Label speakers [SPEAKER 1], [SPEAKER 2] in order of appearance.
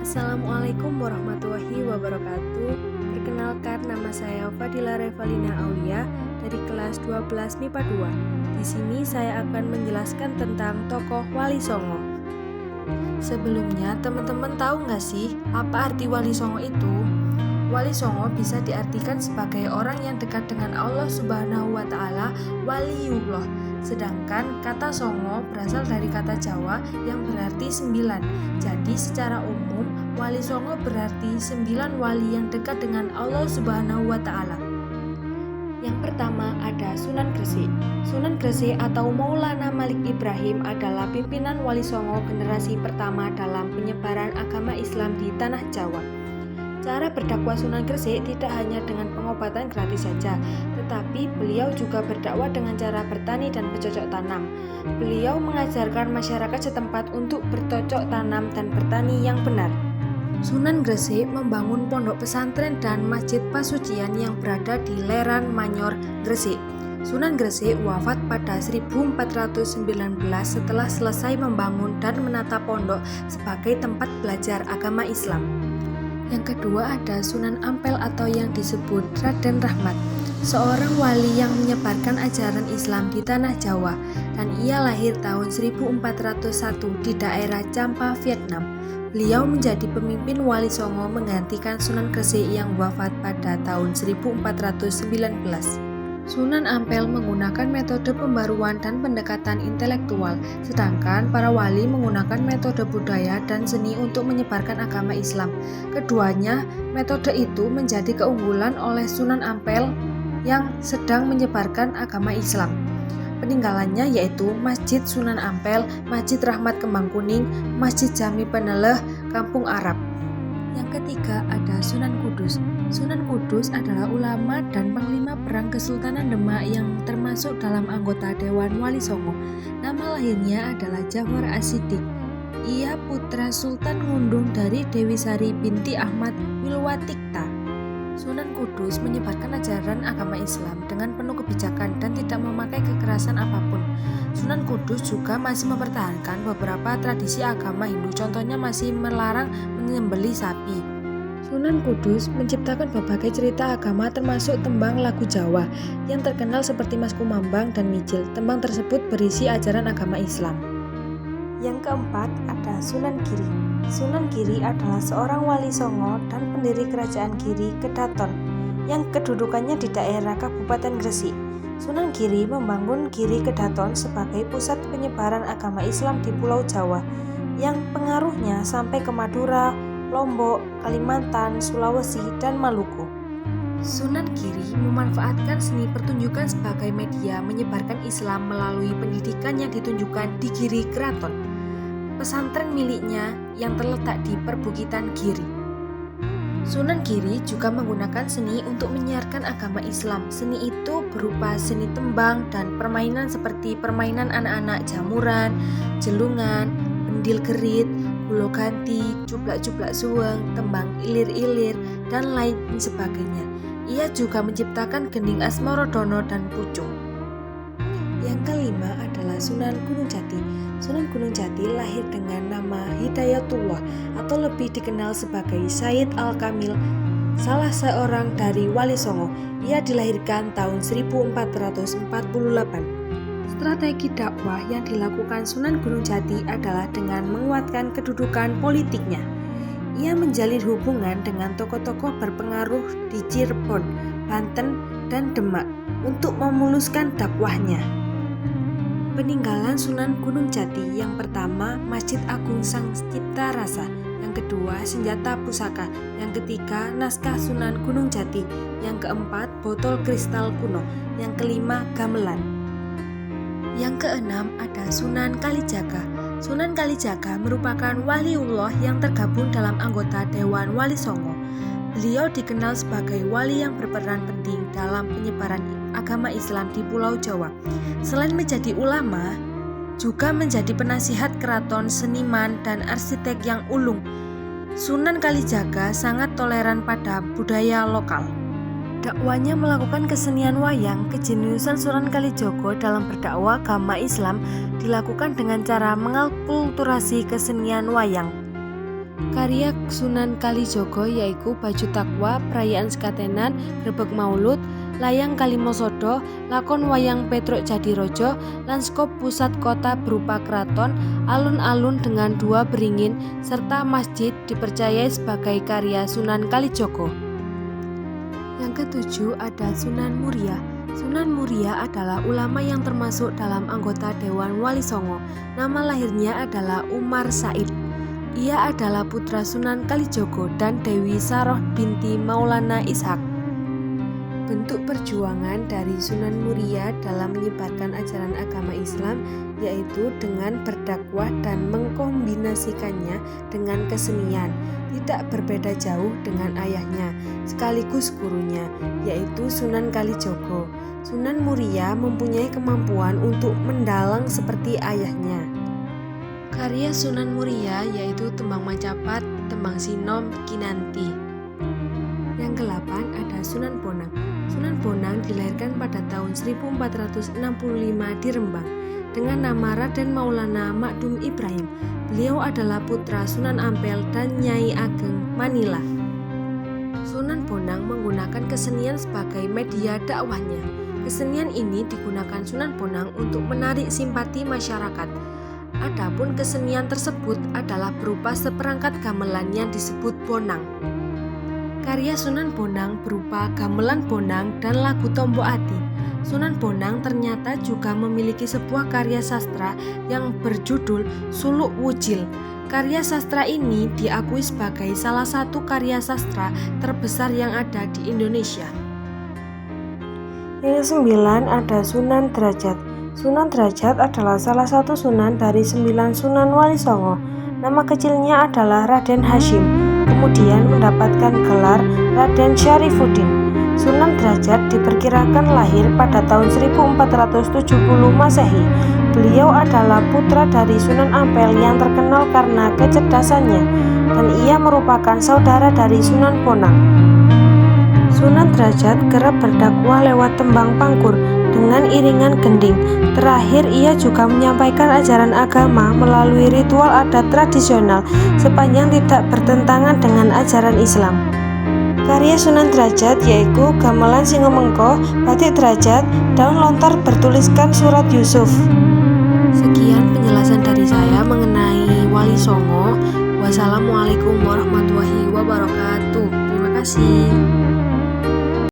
[SPEAKER 1] Assalamualaikum warahmatullahi wabarakatuh. Perkenalkan, nama saya Fadila Revalina Aulia dari kelas 12 MIPA 2. Di sini saya akan menjelaskan tentang tokoh Wali Songo. Sebelumnya, teman-teman tahu nggak sih apa arti Wali Songo itu? Wali Songo bisa diartikan sebagai orang yang dekat dengan Allah Subhanahu wa Ta'ala, waliullah. Sedangkan kata Songo berasal dari kata Jawa yang berarti 9. Jadi secara umum, Wali Songo berarti 9 wali yang dekat dengan Allah Subhanahu wa Ta'ala. Yang pertama ada Sunan Gresik. Sunan Gresik atau Maulana Malik Ibrahim adalah pimpinan Wali Songo generasi pertama dalam penyebaran agama Islam di tanah Jawa. Cara berdakwah Sunan Gresik tidak hanya dengan pengobatan gratis saja, tetapi beliau juga berdakwah dengan cara bertani dan bercocok tanam. Beliau mengajarkan masyarakat setempat untuk bercocok tanam dan bertani yang benar. Sunan Gresik membangun pondok pesantren dan masjid pasucian yang berada di Leran Manyor, Gresik. Sunan Gresik wafat pada 1419 setelah selesai membangun dan menata pondok sebagai tempat belajar agama Islam. Yang kedua ada Sunan Ampel atau yang disebut Raden Rahmat, seorang wali yang menyebarkan ajaran Islam di tanah Jawa, dan ia lahir tahun 1401 di daerah Champa, Vietnam. Beliau menjadi pemimpin Wali Songo menggantikan Sunan Gresik yang wafat pada tahun 1419. Sunan Ampel menggunakan metode pembaruan dan pendekatan intelektual, sedangkan para wali menggunakan metode budaya dan seni untuk menyebarkan agama Islam. Keduanya, metode itu menjadi keunggulan oleh Sunan Ampel yang sedang menyebarkan agama Islam. Peninggalannya yaitu Masjid Sunan Ampel, Masjid Rahmat Kembang Kuning, Masjid Jami Peneleh, Kampung Arab. Yang ketiga ada Sunan Kudus. Sunan Kudus adalah ulama dan panglima perang Kesultanan Demak yang termasuk dalam anggota Dewan Wali Songo. Nama lahirnya adalah Jafar As-Siddiq. Ia putra Sultan Ngundung dari Dewi Sari binti Ahmad Wilwatikta. Sunan Kudus menyebarkan ajaran agama Islam dengan penuh kebijakan dan tidak memakai kekerasan apapun. Sunan Kudus juga masih mempertahankan beberapa tradisi agama Hindu, contohnya masih melarang menyembelih sapi. Sunan Kudus menciptakan berbagai cerita agama termasuk tembang lagu Jawa yang terkenal seperti Mas Kumambang dan Mijil. Tembang tersebut berisi ajaran agama Islam. Yang keempat ada Sunan Giri. Sunan Giri adalah seorang wali Songo dan pendiri kerajaan Giri Kedaton yang kedudukannya di daerah Kabupaten Gresik. Sunan Giri membangun Giri Kedaton sebagai pusat penyebaran agama Islam di Pulau Jawa yang pengaruhnya sampai ke Madura, Lombok, Kalimantan, Sulawesi, dan Maluku. Sunan Giri memanfaatkan seni pertunjukan sebagai media menyebarkan Islam melalui pendidikan yang ditunjukkan di Giri Keraton, pesantren miliknya yang terletak di perbukitan Giri. Sunan Giri juga menggunakan seni untuk menyiarkan agama Islam. Seni itu berupa seni tembang dan permainan seperti permainan anak-anak jamuran, jelungan, pendil gerit, gulo ganti, cublak-cublak suweng, tembang ilir-ilir, dan lain sebagainya. Ia juga menciptakan gending Asmorodono dan Pucung. Yang kelima adalah Sunan Gunung Jati. Sunan Gunung Jati lahir dengan nama Hidayatullah atau lebih dikenal sebagai Sayyid Al-Kamil, salah seorang dari Wali Songo. Ia dilahirkan tahun 1448. Strategi dakwah yang dilakukan Sunan Gunung Jati adalah dengan menguatkan kedudukan politiknya. Ia menjalin hubungan dengan tokoh-tokoh berpengaruh di Cirebon, Banten, dan Demak untuk memuluskan dakwahnya. Peninggalan Sunan Gunung Jati: yang pertama, Masjid Agung Sang Cipta Rasa; yang kedua, senjata pusaka; yang ketiga, naskah Sunan Gunung Jati; yang keempat, botol kristal kuno; yang kelima, gamelan. Yang keenam ada Sunan Kalijaga. Sunan Kalijaga merupakan waliullah yang tergabung dalam anggota Dewan Wali Songo. Beliau dikenal sebagai wali yang berperan penting dalam penyebaran agama Islam di Pulau Jawa. Selain menjadi ulama, juga menjadi penasihat keraton, seniman, dan arsitek yang ulung. Sunan Kalijaga sangat toleran pada budaya lokal. Dakwanya melakukan kesenian wayang. Kejeniusan Sunan Kalijogo dalam berdakwah agama Islam dilakukan dengan cara mengakulturasi kesenian wayang. Karya Sunan Kalijaga yaiku Baju Takwa, Perayaan Sekatenan, Grebeg Maulud, Layang Kalimosodo, lakon wayang Petruk Jadirojo, lanskop pusat kota berupa keraton, alun-alun dengan 2 beringin, serta masjid dipercayai sebagai karya Sunan Kalijaga. Yang ketujuh ada Sunan Muria. Sunan Muria adalah ulama yang termasuk dalam anggota Dewan Wali Songo. Nama lahirnya adalah Umar Said. Ia adalah putra Sunan Kalijaga dan Dewi Saroh binti Maulana Ishak. Bentuk perjuangan dari Sunan Muria dalam menyebarkan ajaran agama Islam yaitu dengan berdakwah dan mengkombinasikannya dengan kesenian, tidak berbeda jauh dengan ayahnya sekaligus gurunya yaitu Sunan Kalijaga. Sunan Muria mempunyai kemampuan untuk mendalang seperti ayahnya. Karya Sunan Muria yaitu Tembang Macapat, Tembang Sinom, Kinanti. Yang ke-8 ada Sunan Bonang. Sunan Bonang dilahirkan pada tahun 1465 di Rembang dengan nama Raden Maulana Makdum Ibrahim. Beliau adalah putra Sunan Ampel dan Nyai Ageng Manila. Sunan Bonang menggunakan kesenian sebagai media dakwahnya. Kesenian ini digunakan Sunan Bonang untuk menarik simpati masyarakat. Adapun kesenian tersebut adalah berupa seperangkat gamelan yang disebut bonang. Karya Sunan Bonang berupa gamelan bonang dan lagu Tombo Ati. Sunan Bonang ternyata juga memiliki sebuah karya sastra yang berjudul Suluk Wujil. Karya sastra ini diakui sebagai salah satu karya sastra terbesar yang ada di Indonesia. Yang ke-9 ada Sunan Derajat. Sunan Derajat adalah salah satu sunan dari 9 Sunan Wali Songo. Nama kecilnya adalah Raden Hashim, kemudian mendapatkan gelar Raden Syarifuddin. Sunan Derajat diperkirakan lahir pada tahun 1470 Masehi. Beliau adalah putra dari Sunan Ampel yang terkenal karena kecerdasannya, dan ia merupakan saudara dari Sunan Bonang. Sunan Derajat kerap berdakwah lewat tembang pangkur dengan iringan gending. Terakhir, ia juga menyampaikan ajaran agama melalui ritual adat tradisional sepanjang tidak bertentangan dengan ajaran Islam. Karya Sunan Derajat yaitu gamelan Singomengko, batik derajat, daun lontar bertuliskan surat Yusuf. Sekian penjelasan dari saya mengenai Wali Songo. Wassalamualaikum warahmatullahi wabarakatuh. Terima kasih.